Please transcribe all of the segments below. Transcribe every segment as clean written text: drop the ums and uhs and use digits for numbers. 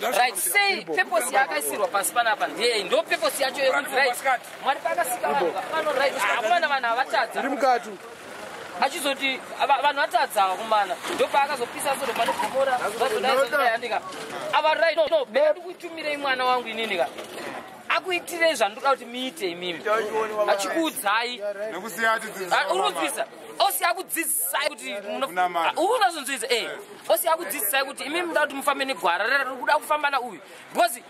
Right, say purpose yakaisirwa pasi panapa ndo purpose yacho yokuti right Mwari pakasika vanhu right apana vanhu avatadza mukatu achizoti vanhu vatadza kumana ndo paakazopisa Sodoma neGomora vazodaizodayandika ava right no bedi kutumirei mwana wangu ininika akuitirei zvandoda kuti muite imimi achikuudzai urikuzvisa osi akudzidzisai kuti unazonzvisa osi akudzidzisai kuti imimi muda kuti mufambe negwara kuda kufamba nauyu because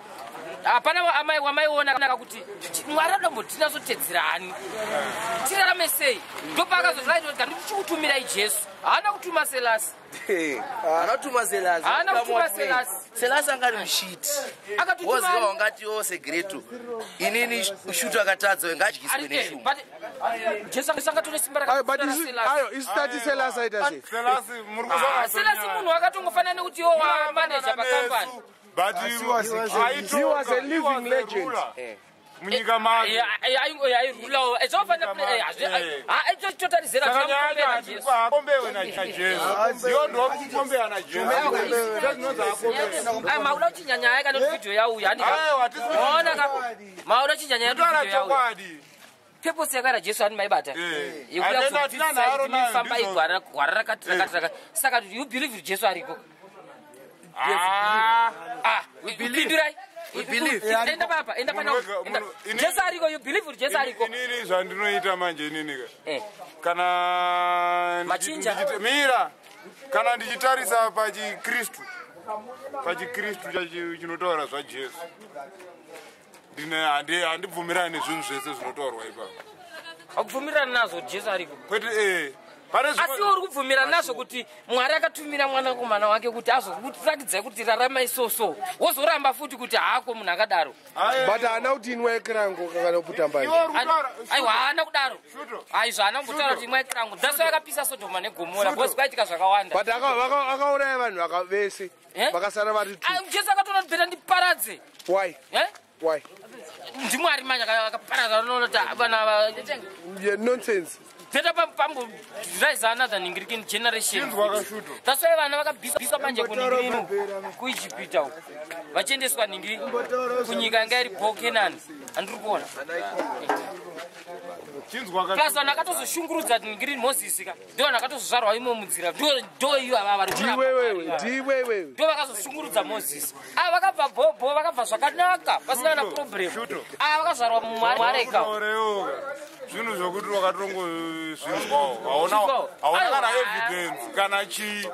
hapana amai wamaiona kuti Mwari adombo tinazotedzerani tirarame sei ndopakazozvaita ndichikutumirai Jesu haana kutuma Selasi akatuma Selasi haana kutuma Selasi Selasi angari mushiti woziva wangati wose gretu inini shutu akatadza ngadyiswe neshumu Jesu angatore simba rakafara Selasi Selasi munhu akatongofanana nekuti iwo wamanager pakampani. But he was a living legend. Munyika make. It's often I just totally said that. I'm out in Yanya, I video ya people say that Jesus and my butter. You believe Jesus Arigo. We believe, right? We believe. In the Papa, in the Papa. Jesarigo, you believe with Jesarigo. Nini and no eat a man, Jenny. Kana Mira. Kana digitaris Paji Christu. Paji Christu, you know, Doras, what Jesus. Dinner and they and the Fumiran is not all right. Of Fumiran Nazo, Jesarigo. Asi urikubvumira nazvo kuti Mwari akatumira mwana kumana wake kuti azokuratidza kuti rarama isoso wozoramba futi kuti haako munhu akadaro but haana kuti inwa yekirango kana kuputamba aiwa haana kudaro aizvo haana kumbotaura kuti inwa yekirango dhaso yakapisa Sodoma neGomora because kwaitika zvakawanda but akauraya vanhu vese vakasara vari Jesu akatoona kuti bheta ndiparadze why ndiMwari manje akaparadza unoona kuti vana nonsense. Better Pambo rise another Ningrican generation. That's why I never bisa manje kuningirino kuijipita. Vachendeswa ningiri kunyikangari Bokenan and Rubona. Plus anakatozoshungurudza ningiri Moses ka. Ndo anakatozvarwa imo munzira. Ndo iyo avari. Ndiwewe. Ndo vakazoshungurudza Moses. Vakabva bobo vakabva zvakanaka pasina na problem. Vakazvarwa muMwari ka. Zvino zvokuti wakatongo zvinzwawo hauna kana evidence kana chi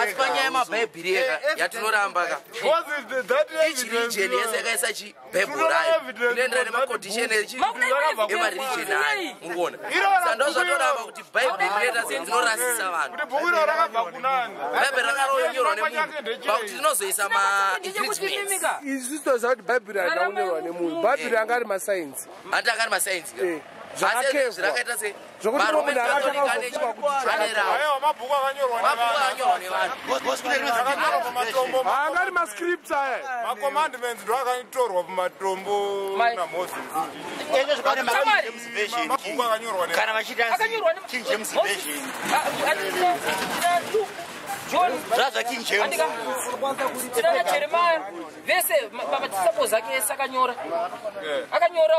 asi panyaya yemabhaibheri ega yatinoramba ka each region yese yakaisa chibhaibheri ayo inoenderana nemacondition emareligon ayo mukuona saka ndo zvatoramba kuti bhaibheri inoita sedzdzinorasisa vanhu bhaibheri rakanyorwa nemunhu pakuti tinozoisa maimpeachments isusu toziva kuti bhaibheri hadakunyorwa nemunhu bhaibheri anga ari masainzi hati anga ari masainzi zvakaita se zvokuti mabhuku akanyorwa angari mascripts aya macommandments ndo akatorwa pamatombo namoses mabhuku akanyorwa kana vachiita King James version John zvaza King James Tina Jeremiah vese disciples ake sakanyora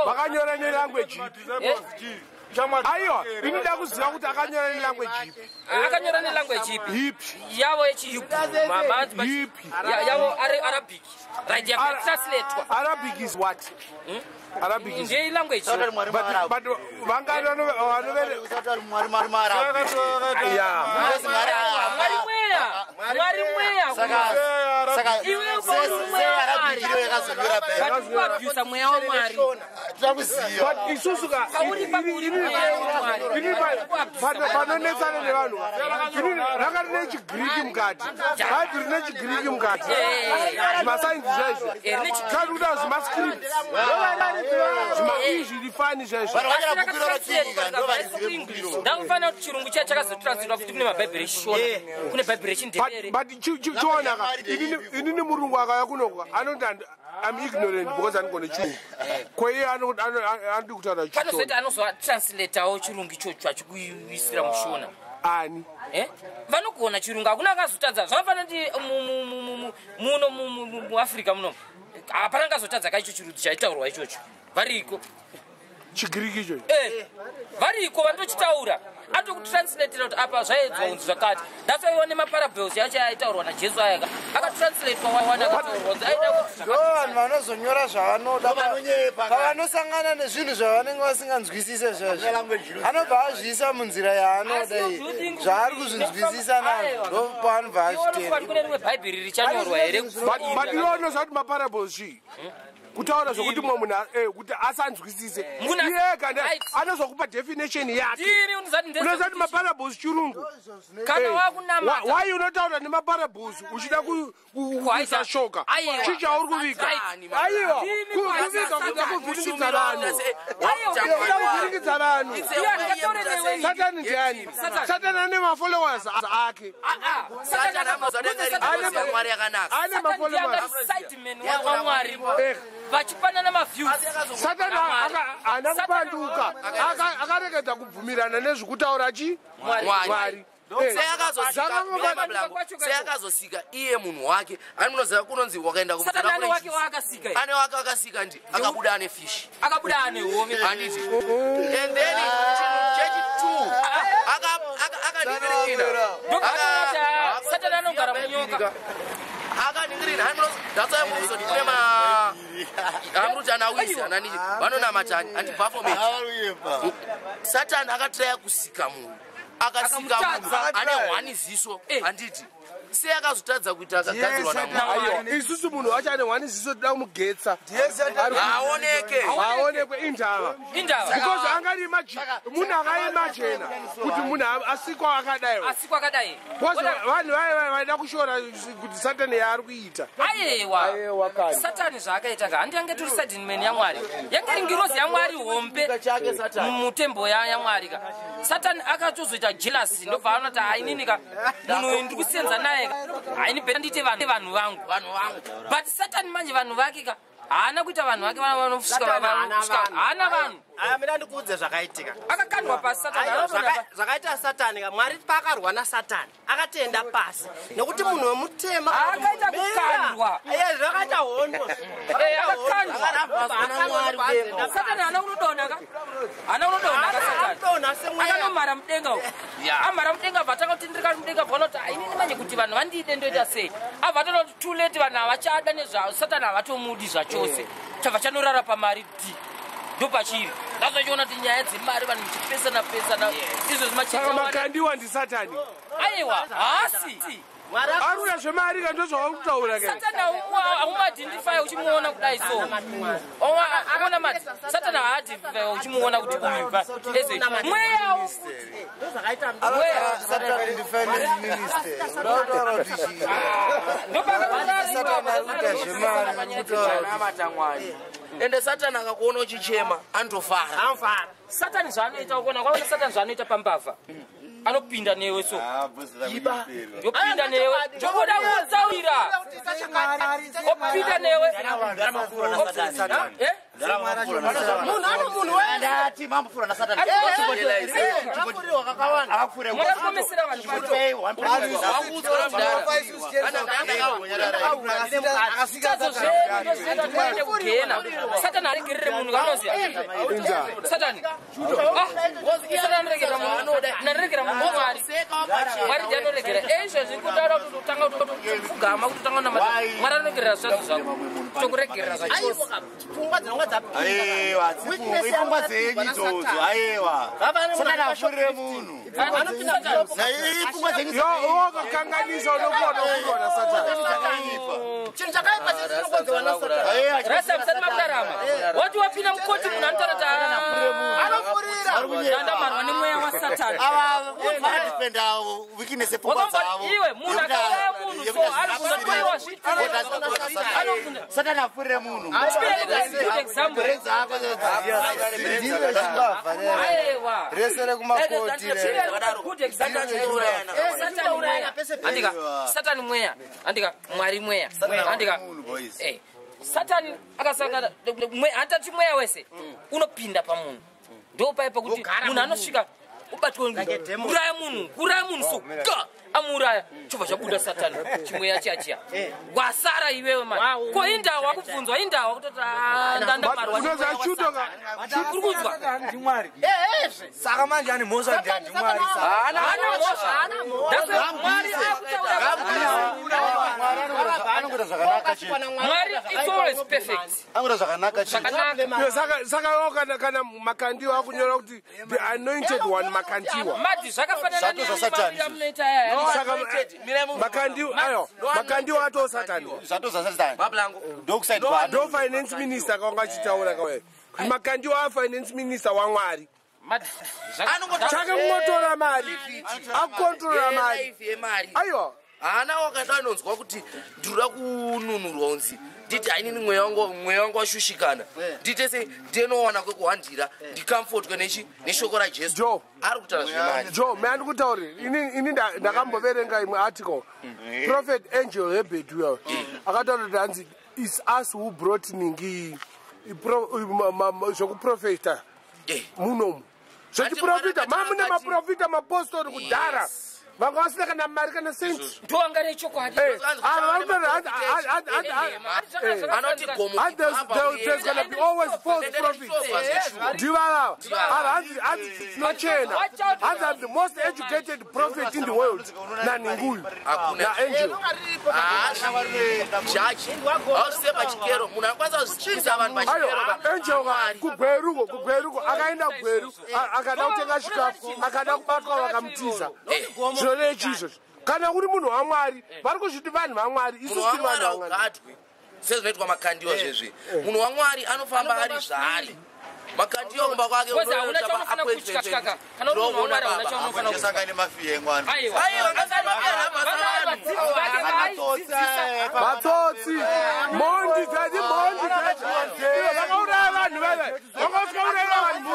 vakanyora nelanguage aiwa inoda kuziva kuti akanyora nelanguage ipi akanyora nelanguage ipi yavo yechiyubu yavo Arabic right yakatranslatewa. Arabic is what? Arabic is the language. But ndakufana kuti chirungu chiya chakazotranslatewa futi kune mabhaibheri eshona kune bhaibheri echindevere but chionaka inini murungu akauya kunoku anoti I'm ignorant because anogone chirungu kwaiye anodi kutaura panozoti anozotranslatawo chirungu ichocho achikuisira mushona ani vanogona chirungu hakuna akazotadza zvakafana kuti muno muafrica muno hapana angazotadza kaicho chirudzi chaitaurwa ichocho variko chigiriki icho variko vanochitaura atokutranslateera kuti apa zvaedzwa unzi zvakati ndasoiwa nemaparables yacho aitaurwa najesu ayaka akatranslatewa waiwana akataurwa nzi aida kuti vanhu vanozonyora zvavanoda pavanosangana nezvinhu zvavanenge vasinganzwisise zvazvo anobva azviisa munzira yaanoda zvaari kuzvinzwisisa nazvo ndopaanobva azvitenda kune rimwe bhaibheri richanyorwa here but inonoza kuti maparables chii kutaura zvokuti mumwe munhu kuti asanzwisise iyega anozokupa definition yake unoziva kuti maparables chirungu why unotaura nemaparables uchida kuisa shoka chichauri kuviga aiwa kuviga kuda kuvhiringidza vanhu kuda kuvhiringidza vanhu satani ndiani satani ane mafollowers ake ane mafollowers vachipanana maviews satani haana kupanduka akaregedza kubvumirana nezvekutaura chi mwari seakazosika iye munhu wake ani munoziva kunonzi wakaenda ane wake akasika ndi akabuda ane fish akabuda ane hove handiti and then chechi 2 akadikirikina satani anogara munyoka akaningirina ndatsayamuzoti kune hamuruti anawisi ananini vanonamatani antibaphomet satani akatiraya kusika munhu akasika munhu ane hwani ziso handiti sei akazotadza kuita akagadzirwa namunhu isusu munhu wacho ane hwani ziso toda kumugetsa aonekwe indava because angari munhu akaimachena kuti munhu asikwa akadai because vanhu vaida kushora kuti satani yaari kuita aiwa satani zvaakaita ka handi yange turi sadinman yamwari yange ringirozi yamwari hombe mutembo yamwari ka satani akatozoita jealousy ndobva anoti hainini ka munhu uyu ndiri kusenza naye haini bhera ndiite vanhu vangu but satani manje vanhu vake ka haana kuita vanhu vake vanosvika haana vanhu mina ndikuudze zvakaitika akakandwa pasi satani zvakaita satani ka mwari paakarwa nasatani akatenda pasi nekuti munhu wemutema akaita kukandwa zvakaita hondo satani haana kunodonha ka haana kunodonha ka satani akanomhara mudenga amhara mudenga bva tangotindirika mudenga bvanoti hainini manje kuti vanhu vandiide ndoita sei abva tanoti too late vanhu havachada nezvavo satani havatomudi zvachose chabva chanorara pamari d ndopachiri ndazochiona kuti nyaya dzemari vanhu muchipesana izvo zvimakandiwa ndisatani aiwa hasi aruna zvemari ka ndozvaakutaura ke satani aumadhindifai uchimuona kudai so aona mati satani haadhindifai uchimuona kuti uyu eze mweya ende satani akakuona uchichema anotofara Satani zvanoita ukona kwaona Satani zvanoita pambavha. Anopinda newe so. Yopinda newe. Jokoda kutsaurira. Opinda newe. Munhu ano munhu wenda ati mamufura na Satani. Akufuriwa kakawanda. Akufuriwa. Mwanakomesera vanhu Satani arigirire munhu kanoziya. Satani. Satani regera munhu. Naregera munhu Mwari. Mwari ndiye anoregera. Izvo zvikudaura kuti utanga kutogama kuti utanga namata. Mwari anoregerera zvazo zvako. Tokuregerera zvacho. Pfungwa dzinonga dzapinda. Aiwa, pfungwa dzenyu idzodzo. Aiwa. Satani afurire munhu. Anopinda njani? Na pfungwa dzenyu. Yo, wakakanganisa unokuona Satani. Chinhu chakaipa chinokonzerwa na Satani. Rasa msati makudarama. Wati wapinda mukoti munhu anotarata. Anofurira. Ndandamarwa nemweya wasatani. Vanadefenda weakness pfungwa dzavo. Iwe munhu akauraya munhu so ari kuzotoiwa zvitu. Satani afurire munhu. Resere kumakoti. Andika Satani mweya. Andika Mwari mweya. Andika Satani akasangana hatati mweya wese unopinda pamunhu. Ndo paipa kuti munhu anosvika ubatwa uraya munhu so amuraya chobva chabuda Satani chimweya chiya wasara iwewe mani ko indawa wakubvunzwa indawa kutoti ndandamarwa Unozachutoka. kurikuzwa Saka manje ani Mozart ndi Mwari saka. ana mosha Mwari akutaura Anokuita zvakanaka chii. Mwari is always perfect. Anokuita zvakanaka chii. Saka kana makandiwa akunyora kuti the anointed one makandiwa. Mati zvakafanana nemunoita yaya. Saka makandiwa ato Satani. Zvato zvaSatani. Bablango. Dokuside bad. Do finance minister kwanga chitaura kwawe. Makandiwa finance minister waMwari. Mati Chaka kumotora mari. Akontrola mari. Aiwa. Ana wakadanonzwa kuti ndira kununurwa unzi. Nditi ainini mweya wangu washushikana. Nditese ndinowana kwekuhandira. Ndicomfortwe neshoko raJesu. Jo. Ari kutaura zvemari. Jo, mandikutaurira. Ini ndakamboverenga imwe article. Prophet Angel Hebedwell. Akataura kuti hanzi it's us who brought Ningi zvokuprofita munomu. Zvochiprofita, mamuna maprofita mapostori kudhara. Vanga vasina kana mari kana senti. Ndowanga nechokwadi. There's gonna be always false prophets. Ndivala. Nochena. I'm the most educated prophet in the world. Naninguyu. Na Angel. Judge. Ausepa chikero. Munhu anokwanisa kuzvikisa vanhu pachikero. Angel kugweruko akaenda kugweru akada kutenga chikafu akada kubatwa vakamutiza. Zvore Jesus. Kana kuri munhu waMwari, vari kuzviti vanhu vaMwari, isusu tiri vanhu vaMwari. Sezvinoitwa makandiwa zvezvi. Munhu waMwari anofamba ari zvaari. Makandiwa kumba kwake unoita appointment. Kana munhu waMwari unochaunofana kusangana nemafiye ngwana. Aiwa, Matsotsi. Mondi dzati. Vakauraya vanhu veve. Vakauraya vanhu.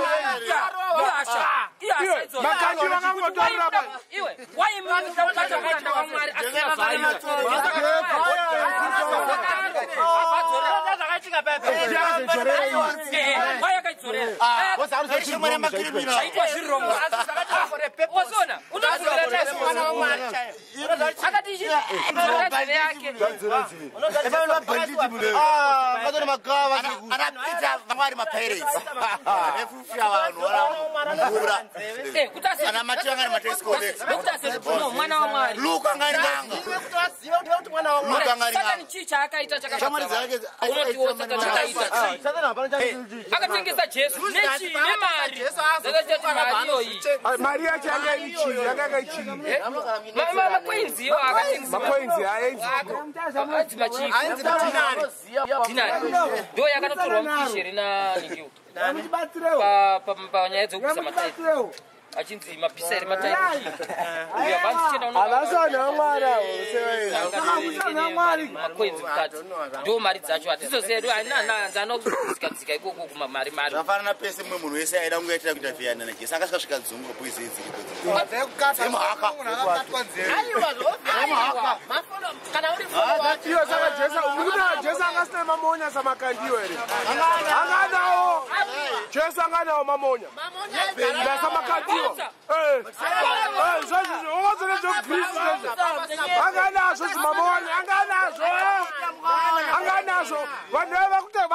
Makanji vakangotaura vanhu. Iwe, why mimi ndakubata kuenda kwa Mwari asina zvaino. Zvakaitika pepe. Why akaidzorera? Aitwa zvirongo. Wazona, unozorera tasi mwana wa Mwari. Akati zviro yake. Vakatore magava anapita vamwari mapirates. Efufya vanhu varamura. Ana matanga matescode. Mwana wa Mwari. Luka ngani nanga. Mwana wa Mwari. Satani chicha akaita chakafana. Unotiwo Satani akaita. Akatengesa Jesu nechi nemari. Zakachati mari yoyi. Mari yacho yanga ichi, yanga ichi. Makwenzi yo akatengesa. Makwenzi ayenzi. Ayenzi dinari. Ndo yakatotorwa mukishere na ningiwo. Pa nyaya dzokupisa mataiti. achinzi mabhisari mataichi uya vanzichena alasana mwana useweza makwenzi mukati ndo mari dzacho hatizosedu ainananza anokuzikadzika ikoko kumamari mari zvafanana pese mumwe munhu wese aida kungaitira kuita viyana najesu akasvika dzungu poisi iyo saka jesu angasina mamonya samakandiyo here anganawo jesu anganawo mamonya nasamakandiyo anganazo zimamonya anganazo vanhu vakutoita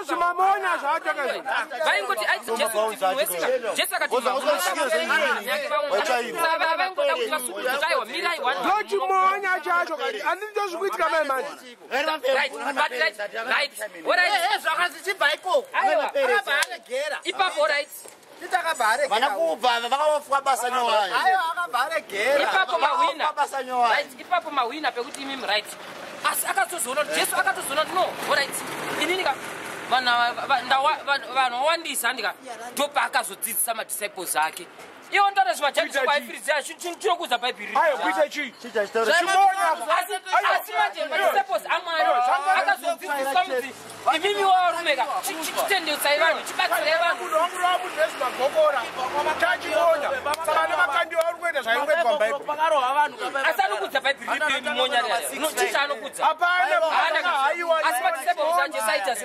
zimamonya zvaatakazo vaingoti aiti jesu akati ndochimonya chacho kati anditozvikuitika mai manje ipapo right ipapo mahwina pekuti imimi right asi akatozoona kuti jesu akatozoona kuti no right ininika vanhu wawandisa ndika ndopa akazodzidzisa madisciples ake iwo ndoda zvivajaiaifirizia chinokuudza bhaibheri asi manje madisciples amwari akazodzidzisa mudzi imimi wavarumeka chitendeutsai vanhu chibatsirai vanhu asi anokudza bhaibheri ripeni monyarira chicha anokudza asi madisciples ajesu aita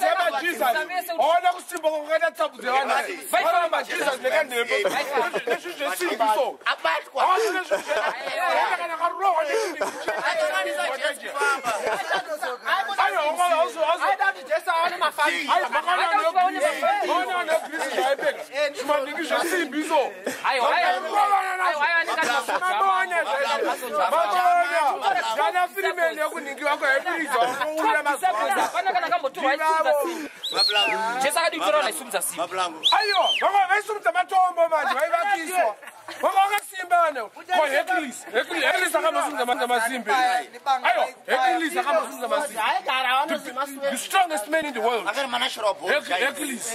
aitorisa vanhu ona kusimba kwakaita tsabudze vanhu jesus nekandembo jesu akaditora naisumudza simba aiwa vamwe vaisumudza matombo manje vaivakiswa vamwe vakasimbana kohekilis akambosumudza masimbi aiwa hekilis akambosumudza masimbi the strongest man in the world hekilis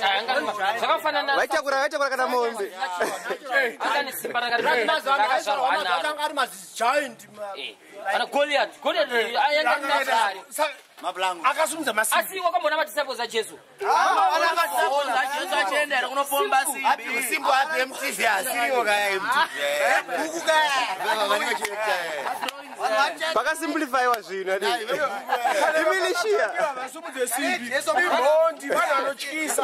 zvakafanana vaitakura kana mombe akane simba rakazvarwa ana goliath ayanganazari akasumudza masimbi asi wakambona madisciples ajesu achiendera kunopomba simbo ape mtv asiriwo kaya mtv pakasimplifyiwa zvino imilishia vasumudze simbi ihondi vanhu vanotyisa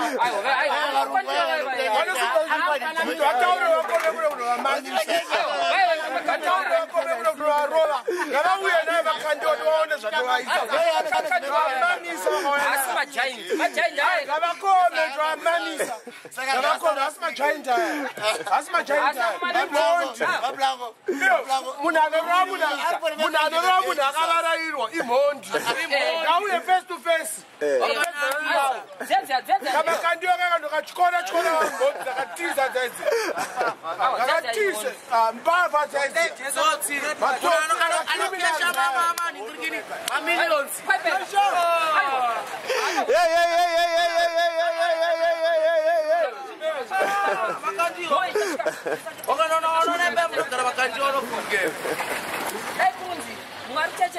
ngavauye naye vakandioti vaone zvatovaisavakome zvamanisa ngavakome asi majaindi aya asi majaindi aya munhu anorova munhu akavarairwa imhondi ngauye face to face kamakandiwa kakandokatyona vamhondi dzakatiza dzaidzi akatize mbavha dzaidzi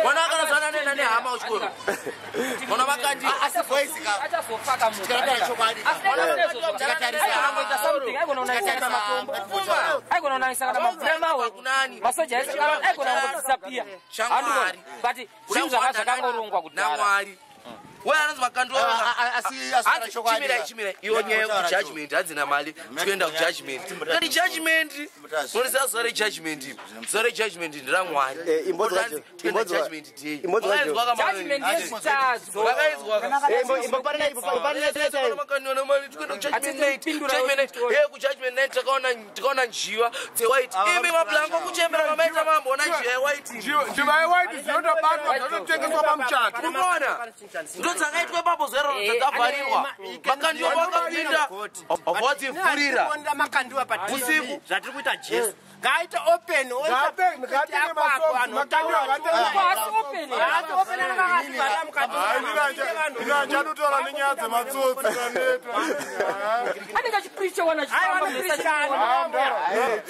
mwana akanazana nena nehama uchikoro mwana vakandi achazofaka aigona unayisa kana mavura mawe masoja aigona ungodisapia but zvinhu zvakangorongwa kudhara wewe ananzi makandwa chimira iyo nyaya kujudgment hadzina mali tikuenda kujudgment kati judgment unisa zore judgment ndira mwari judgment day judgment yesitazo kujudgment night takaona njiwa dzewhite imi mablanco kuchembera mamaita mambona njiwa yewhite njiwa yewhite dzinotobatwa dzinotengeswa pamuchato unoona ndo dzakaitwa ipapo zero dzavharirwa makandiwa vakapinda vadzifurira usiku zvatiri kuita jesu ngaite open inachatotaura nenyaya dzematsotsi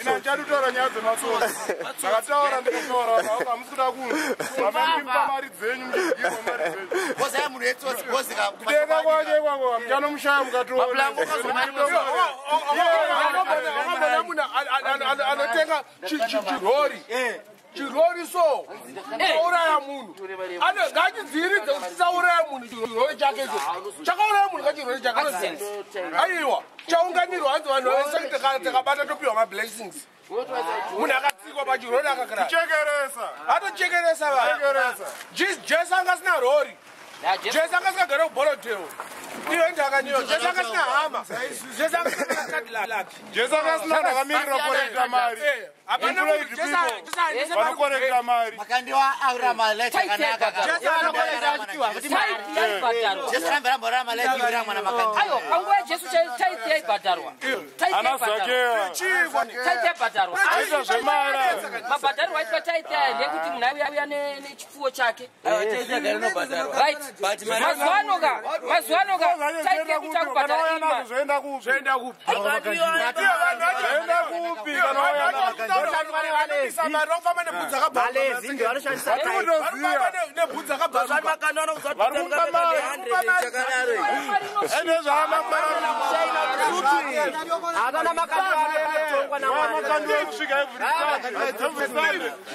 inachatotaura nyaya dzematsotsi akataura ndikataura hamusi kuda kunhu amaipa mari dzenyu mchigirwa mari dzenyu kudeka kwacho ikwako mchano mushaya mukatoona anotenga chirori so chauraya munhu ngachidziiridze kuti chisauraya munhu chirori chake icho chakauraya munhu kachirori chake aiwa chaunganirwa hanzi vanhu vese takabata topiwa mablessings munhu akatsikwa pachirori akakarachekeresa atochekeresa vanhu jesu anga asina rori jesu anga asikagara kubhorodheo iyo ndakaniyo jesu anga asina hama jesu anga asina cadillac jesu anga asina ndakamirira korekta mari vanokorekta mari makandiwa aura maleti akanaka jesu akamborera maleti ira mwana makandiwa ayo panguva jesu taiti yaibhadharwa taiti yaibhadharwa mabhadhariro aitwa taiti aya ndekuti munhu auya nechipfuwo chake mazuva anoka taiti yekuti akubhadhara ima zvoenda kupi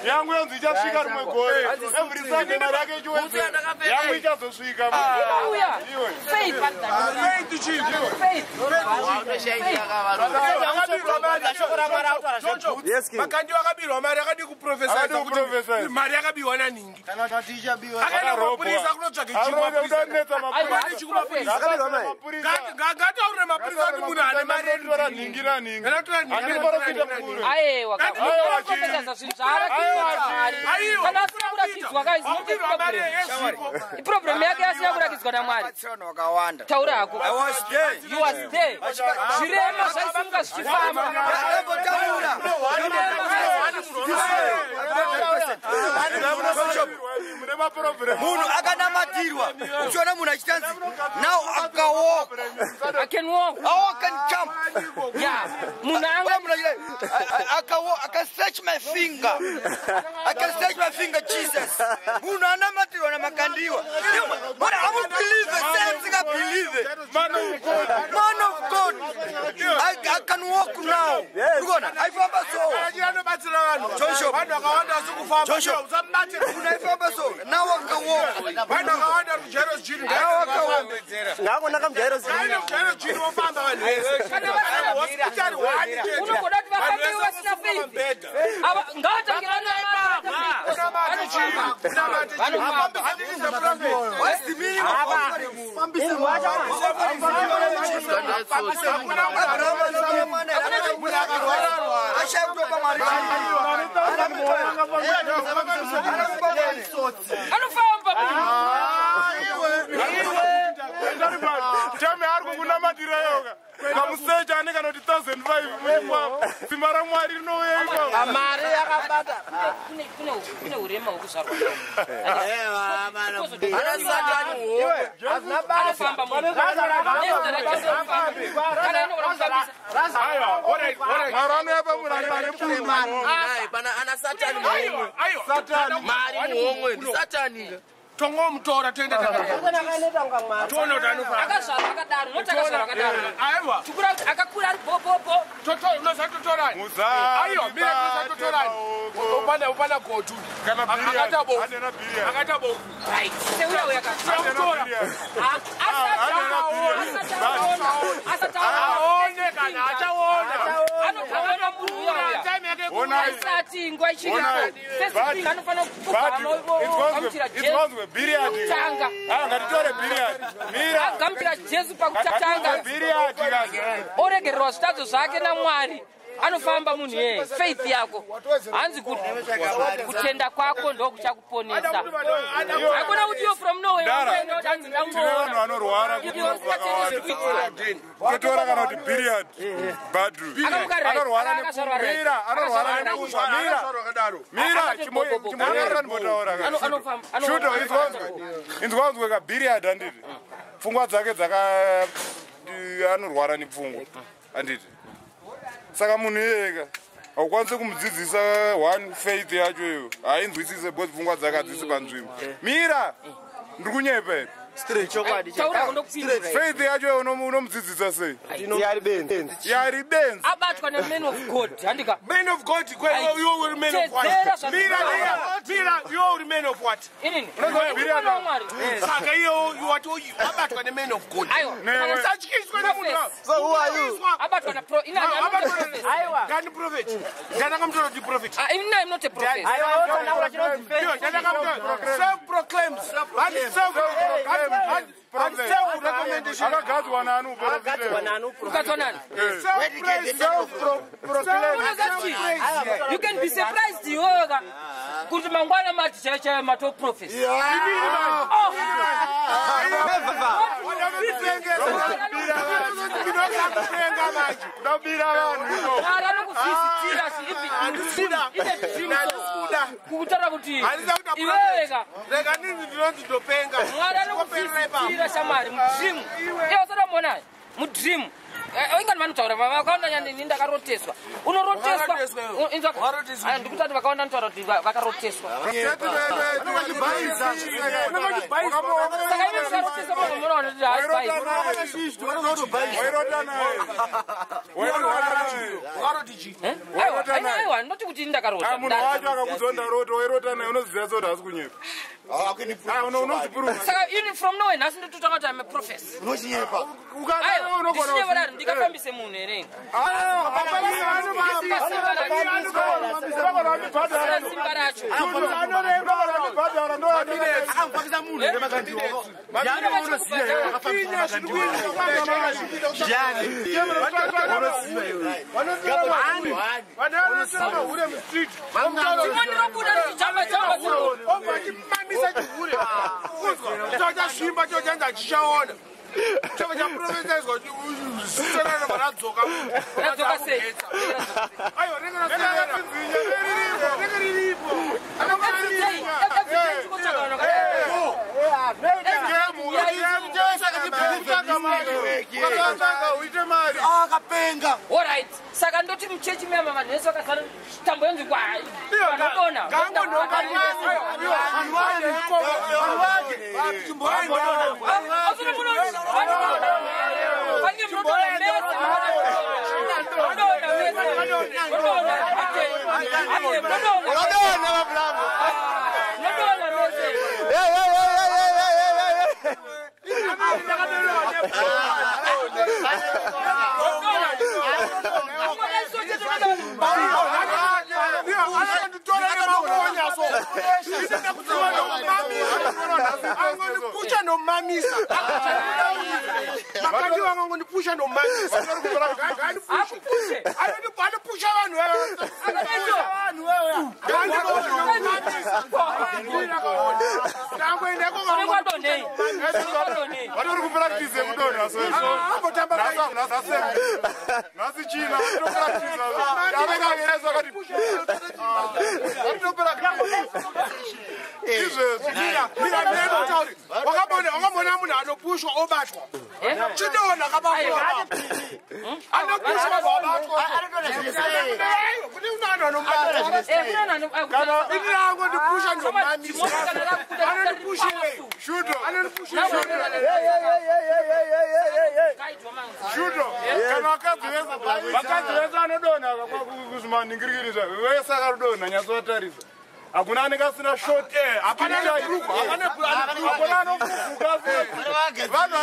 yangu yonzi ichasvika rimwe gore every Sunday mari yake ichiwedze yangu ichazosvika makandiwa akabirwa mari akadi kuprofesaiza kuti mari yakabiwa naningi akaenda kumapurisa kunotsvage ngataurire mapurisa kuti munhu ane mari iproblem yake yasina kurakidzwa namwari taurako zvirema zvaisunga zvichifamba munhu akanamatirwa uchiona munhu achitanzi now akawalk can walk can jump munhu I can stretch my finger Jesus munhu anamatirwa namakandiwa I will believe it believe it man of God I can walk now unaona aifamba so Joshua unaifamba so now I can walk vanhu vakawanda rujero jini ngakonaka mjairo jini wofamba vanhu hospitari unogoda kuti vafambiwi vasina faith ngavatangirana chame ari kukunamatira yoga kamusecha ane kana kuti 1,500 simba ramwari rinouya ipapo mari yakabata kune urema hwekuzvarwa anofamba maro anoyapa munhu ane punu pana ana satani mari muhomwe ndi satani tongomutora toenda toona kuti anofamba akazvarwa akadaro noti akazvarwa akadaro aiwa tikura kuti akakura ari bobobo unosatotorani aiwa mira unosatotorani upana gotu kana akaita bofu seura uyaka waishika first thing anofana kugamuchira Jesu agamuchira Jesu pakutanga oregererwa zvitadzo zvake naMwari anofamba munhu yeye faith yako hanzi kutenda kwako ndo kuchakuponesa akona kuti you from nowhere hanzi vanhu vanorwara kutora kana kuti period badru anorwara nekumira anorwara mira chimoyera ndimotaura shuto inzwanzwe ka period handiti pfungwa dzake dzaka anorwara nepfungwa handiti saka munhu iyeka haukwanisi kumudzidzisa one faith yacho iyo hainzwisise bcause pfungwa dzake hadzisi panzvimbo mira ndiri kunyepa here faith yacho unomudzidzisa sei yari benzi abatwa neman of God handika man of God you will man of what mira you will man of what saka you what abatwa neman of God satyiswa namunhu so who are you abatwa na pro ina aiwa ngani prophet ndana kamtoro di prophet I'm not a prophet aiwa naura chino ndana kamtoro self proclaims self akagadzwa nani you can be surprised yoga kuti mangwana mati chaichaya mato prophecy kutara kuti iweka rega nini ndinondopenga mwari anokufisira shamari mudream iwe usarambona mudream ingani vanotaura vakaona nyandini ndakaroteswa unoroteswa ndikutati vakaona ntaura kuti vakaroteswa saka ine ndikaroteswa vanoona vanoti aiwa ndoti kuti ini ndakarota munhu wacho akakudza ndarota wairota naye unoziva sekuti hasi kunyepa saka ini from nowhere nhasi ndototanga kuti ame profes ndichinyevarari ndikafambise munhu here simba racho ndinobuda richijamba-jamba chimba chojanza chichaona chova chaprofesezwa serana varadzoka sei alright saka ndoti muchechi mema vanhu vese vakazara tambo yonzi vanodona vange munodona pusha nomamisa makandiwa angondipusha nomamisa anopusha vanhu vatori kupractice yekudonha nhasi china wakambona munhu anopushwa obatwa chinoona kabaanoopushwa kuti unanhu anobatwainango ndipusha nomamisa anondipushirei shuto kana vakadzi vese anodonha kuzimaningirikirisa vese akarudonha nyatso vatarisa hakuna anenge asina short hapana anofufuka vanhu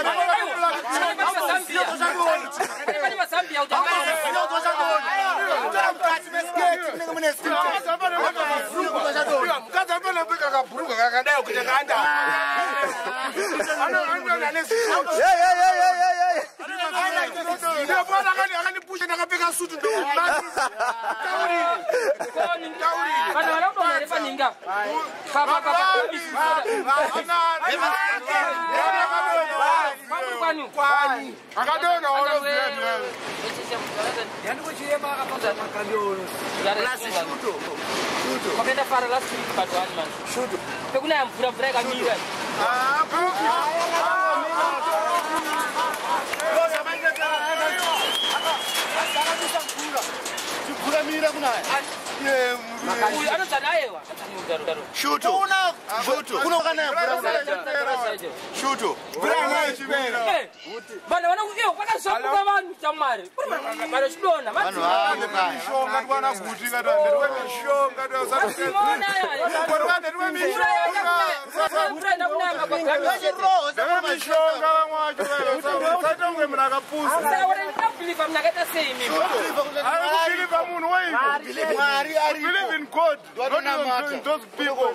Believe in God, not in those people.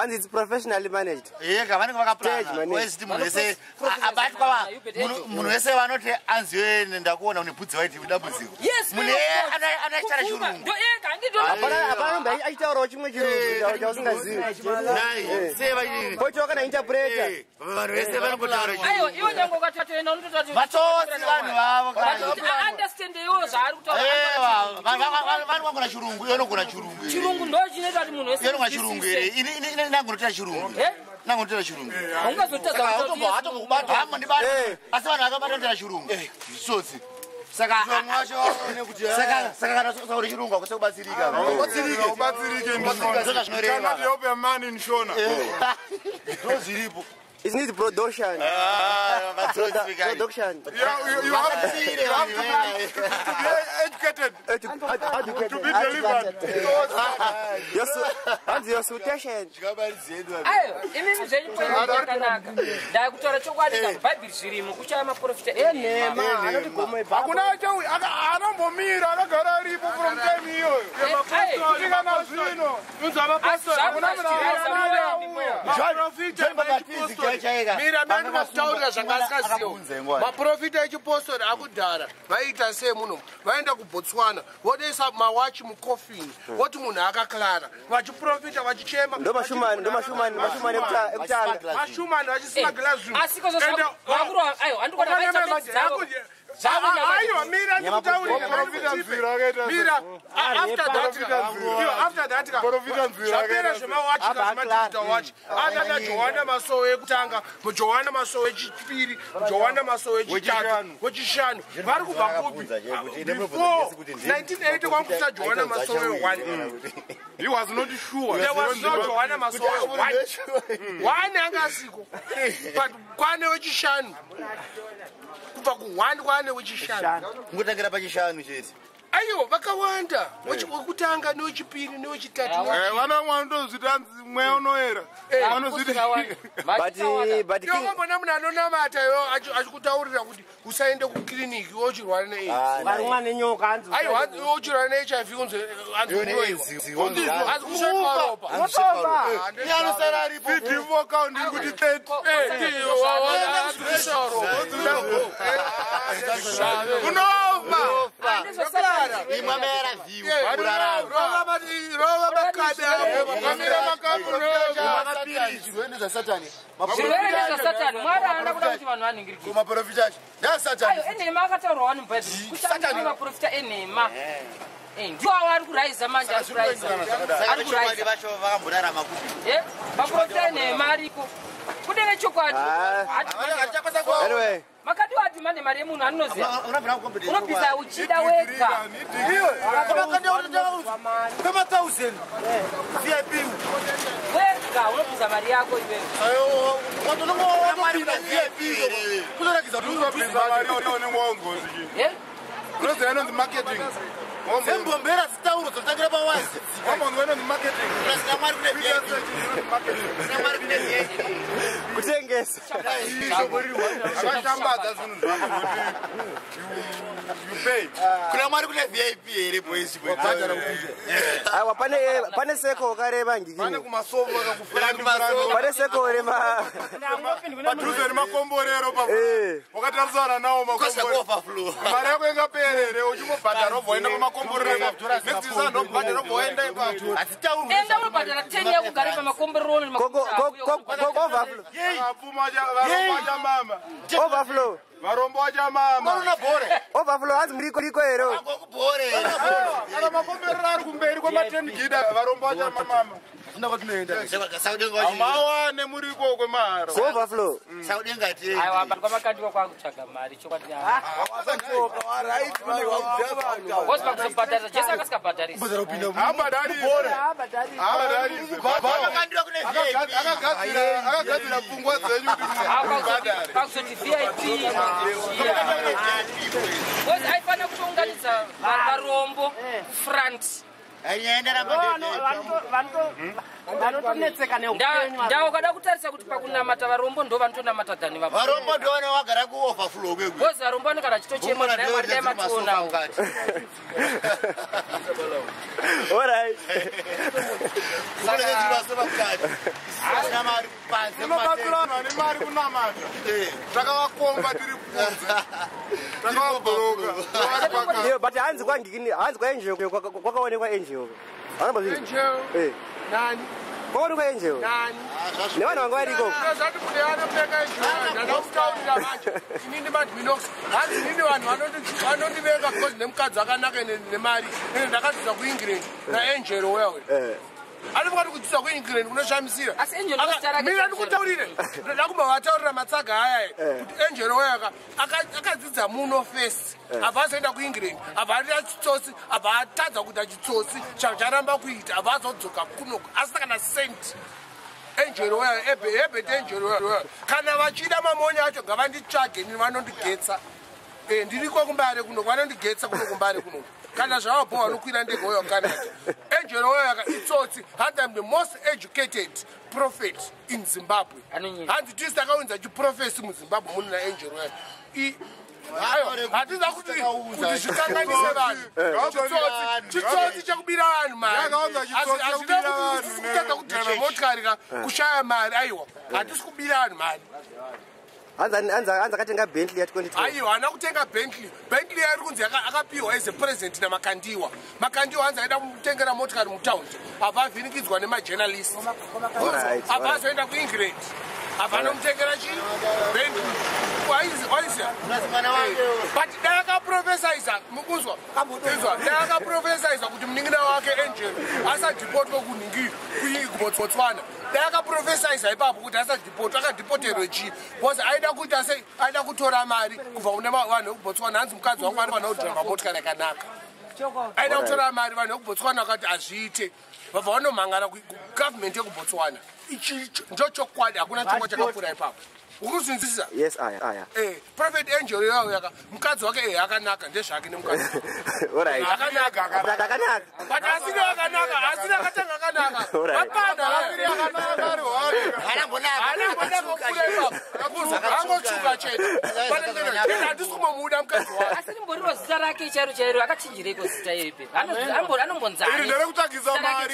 It's professionally managed. Yes, chirungu ndo chinoita kuti munhu wese yero chirungu ere ini nangotira chirungu nangotira chirungu ungazotadza kubata hama ndibata asi vanhu vakabata ndira chirungu zvisodzi saka kana sauri chirungu akusakubatsirika It needs production. Production. You have to be educated to be delivered. And your situation. Mira mimi ndakutaurira zvakasikaziwa. Maprofita echipostori akudhara vaita semunhu vaenda kuBotswana vodeisa mawachi mukofini voti munhu akaklara vachiprofita vachichema ndo mashumani ekutanga mashumani vachisima glass asiko zvakuru ayo andikona vaita dzavo aiwa mira ndikutaurira mira after that zvapera zvemawachi kazvimadigital watch atata Johanna Masowe ekutanga muJohanna Masowe echipiri muJohanna Masowe echitatu wechishanu vari kubva kupi before 1980 kwakuita Johanna Masowe 1 he was not sure there was no Johanna Masowe 1 angasiko but kwane wechishanu kubva ku1 kwane wechishanu ngotangira pachishanu chete ayo vakawanda wekutanga newechipiri newechitatu vanamwana ndozvita mweya unoera vanozivaambona munhu anonamata iwo achikutaurira kuti usaende kukiriniki wochirwara newochirwara neHIV kunze rova makabe Kamira makabu zvirwere zvasatani zvirwere zvasatani mwari haana kuda kuti vanhu vaningirike kumaprofita acho ndasatani enhema akataurwa wani mubhaibheri kuti maprofita enhema ndiwo ari kuraiza manje ari kuraiza vacho vakamborarama kuti maprofita enhema ariko kudeve chokwadi makati wati mane mari yemunhu anoziva unobvisa uchida wega wega unobvisa mari yako iwewe sembombera zitauro dzotangira pawazi kutengesa akashambadza zvinhu zvakoi kuna mwari kune vip here boisi aiwa pane seko wakareva ngikini kumasomo pane seko rema padhuze nemakomborero wakatarisana nawo makomborero mari yako ingaperere uchimobhadhara obvoenda pamakomborero nextisandobhadhara obvoenda ipapo enda unobhadhara 10 yakugare pamakomborero overflow varombo vachamama overflow hanzi muriko hero kana makomborero ari kumberi kwema10 gida varombo vachamamama amawane muriko kwemahara overflow aiwa vanhu kwamakandiwa kwakutsvaga mari chokwadi kosi pakuzobhadharisa jesu akasikabhadharisa akagadzira pfungwa dzenyu pakuzoti vip kosi aifanira kutounganidza varombo front ndau kada kutarisa kuti pakunamata varombo ndo vanotonamata dhani varombo ndovane vagara kuoverflow kozi varombo vanogara chitochemaarimatonawo mari kunamata takavakomba tiri kunze takavabhoroka but hanzi kwangikini hanzi kwaenjeo kwakaonekwa enjeo kwaonekwa enjeo nevanhu vanga variko zvati kune vanopfeka ndandamutaurira vacho inini madminox hanzi inini vanhu vanondiveka because nemukadzi akanaka nemari ine ndakadzidza kuengland naangelo wewe anofungati kudzidza kuengland kunoshamisira mira ndikutaurire ndakumba vataurira matsaga aya kuti angelo wewe akadzidza muno first abva azoenda kuengland abva aita chitsotsi abva atadza kuita chitsotsi charamba kuita abva azodzoka kunoko asina kana cent angelo wewe ebet angelo wewe kana vachida mamonya acho ngavanditsvage nini vanondigetsa ndiriko kumbare kuno vanondigetsa kuno kumbare kuno kana zvavabho vanokwira ndege wewe wakanaka angelo wewe itsotsi hanzi am the most educated prophet in zimbabwe hanzi tisi takaunza chiprofesi muzimbabwe muni naangelo wewe hatiza kuti zvikanganise vanhu chitsotsi chekubira vanhu mariazvinakutadza kudhirava motikari kushaya mari aiwa hatisi kubira vanhu mari hanzi akatenga bentley ya 2012 aiwa haana kutenga bentley yari kunzi akapiwa as a president namakandiwa makandiwa hanzi aida kutengera motikari mutaundi abva avhinikidzwa nemajournalist abva azoenda kuengland abva anomutengera chii bentley waizia but dai akaprofesaiza mukuzwa dai akaprofesaiza kuti munin'ina wake angel asadhipotwe kubotswana dai akaprofesaiza ipapo kuti asadhipotwe akadhipoterwe chii bcause aida kutora mari kubva kune vanhu vekubotswana hanzi mukadzi wangu anofanira kudhirava motikari yakanaka aida kutora mari vanhu vekubotswana vakati hazviite vabva vanomhangana kugavhmendi yekubotswana ichi ndo chokwadi hakuna chomwe chakapfuura ipapo ukuzinzisa yes aya prophet angel yawo yaka mukadzi wake akanaka ndezvake nemukadzi akanaka but asina akanaka asina akatanga akanaka apana asina akanaka ari hwari angochuka chete hatisi kumomuda mukadzi wake asi ndimboriwo zita rake chairo akachinjireko zita ipi anombonzani iri ndere kutagiza mari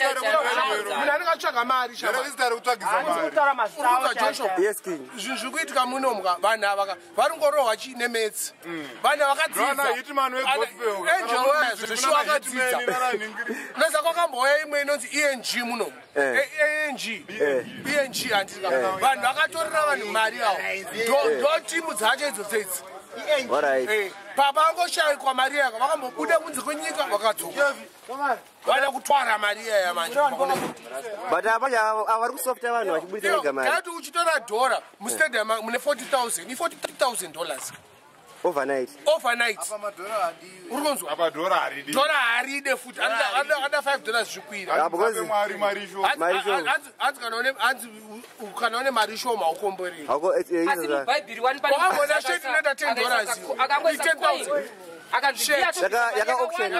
mina ndikatsvaga mari ndere kutagiza mari Yes king. zvinhu zviri kuitika muno vanhu ava varingorohwa chinemetsi vanhu vakadzidza noza kwakambouya imwe inonzi ENG muno ENG handika vanhu vakatorera vanhu mari avo ndo timu dzacho idzodzo idzi pavangoshayikwa mari yaka vakambobuda kunze kwenyika vakadzoka vada kutwara mari iyaya manje But avari kusofta vanhu vachibudisa vega mari. Kana uchitora dhora mustadium mune $40,000 $40,000 Overnight. Uri kunzwa? apa dhora haridi Dhora haride futi ada $5 zvikwira. Because mari sho Kana une mari shoma ukomborei. asi mubhaibheri wani pane Wangona sheti inoita $10 akangoisa $10,000 yaka auction.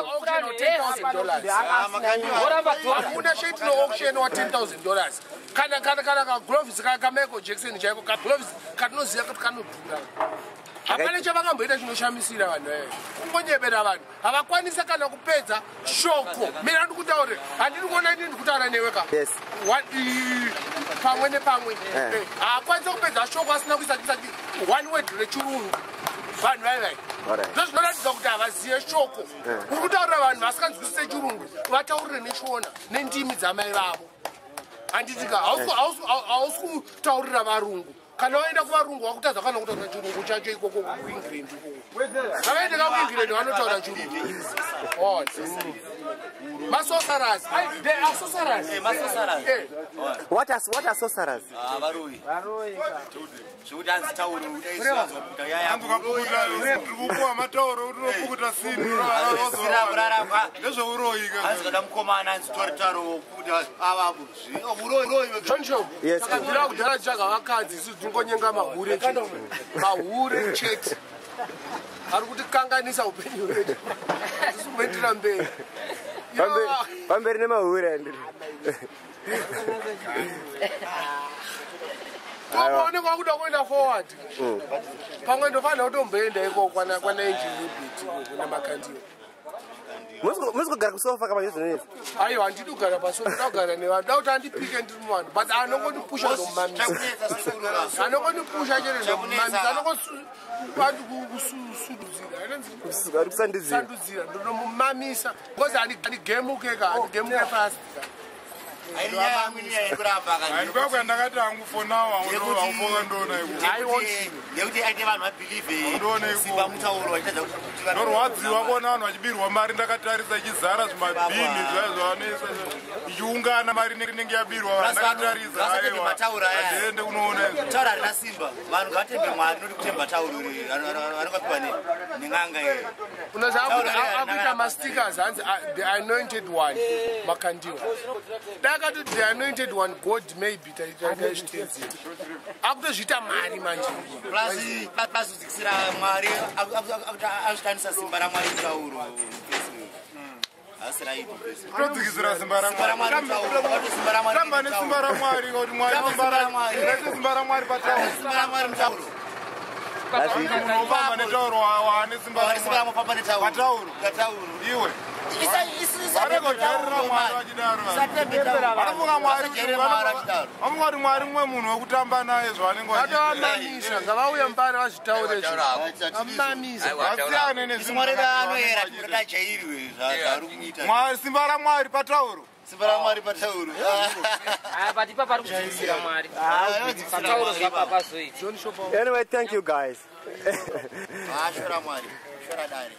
Hakuna sheti no auction wa $10,000 kana gloves ka Michael Jackson chaiko ka gloves katinoziva kuti kanodhura. Hapana chavakamboita chinoshamisira vanhu aya kungonyebera vanhu havakwanisa kana kupedza shoko. Mina ndikutaure handiri kuona ini ndikutaura newe ka pamwe nepamwe haakwanisa kupedza shoko asina kuisa one word rechirungu vanhu vaivai ndozvinoratidza kuti havazive shoko. Uri kutaurira vanhu vasikanzwisise chirungu vataurire neshona nendimi dzamai vavo. Handitika hausi kutaurira varungu. Kana waenda kuvarungu wakutadza kana kutaura chirungu chacho ikoko kuengland ikoko avaendeka kuengland vanotaura chirungu masorcerers. They are sorcerers. What are sorcerers? Zvekuti hanzi tauro udaiswazokuta ndikupuwa matauro unopukuta nezveuroyika hanzi kada mukomana hanzi tori taro kuti avavo ndira kudhara tichaga vakadzi isi tingonyenga mahure chete ari kutikanganisa upenyu hwedu tisi kuendera mberi Pamberi nemahure toonekwa kuda kuenda forward pamwe ndofanira kutomboenda iko kwana enjinibiti kuna makandiwa musi kugara kusofa kama izvo nezvo. aiwa handidi kugara pasofa ndakugara nevanhu da kuti andipike ndiri muvanhu but anongondipusha ndomumamisa anongondipusha chete ndomumamisa anongokusandudzira ndomumamisa because handigemukeka handigemuke fast ndikakwa ndakati hangu fonawo aufoka ndona nekuti aite vanhu vabhilivhesimba mutauro vachitadza kuti norwadziwa kuona vanhu vachibirwa mari ndakatarisa ichizara zvimabhini zvaizvavanoisa ichiungana mari inenge yabirwa vandakatarisa unoona tauro harina simba vanhu ngavatembe mwari noti kutemba tauro anongapiwa neng'anga ere unozakuita mastickers hanzi the anointed one makandiwa dakati the anointed one god maybe taitazvitedzera akutozviita mari manje plus kudzikisira mwari azvitandisa simba ramwari mutauro todzikisira simba ramwariramba nesimba ramwari kuti simba ramwari patauro unofamba netauro waane simbapatauro iwe varekojarira mwari vachidaro vamungati mwari mumwe munhu wekutamba naye zvavanenge vatovamamisa ngavauye mbari vazvitaure vasiyane nezvimwe simba ramwari patauro simba ramwari patauro patipa pari kudzikisira mwari patauro zvapapazoita. Anyway, thank you guys. shora mwari shora dare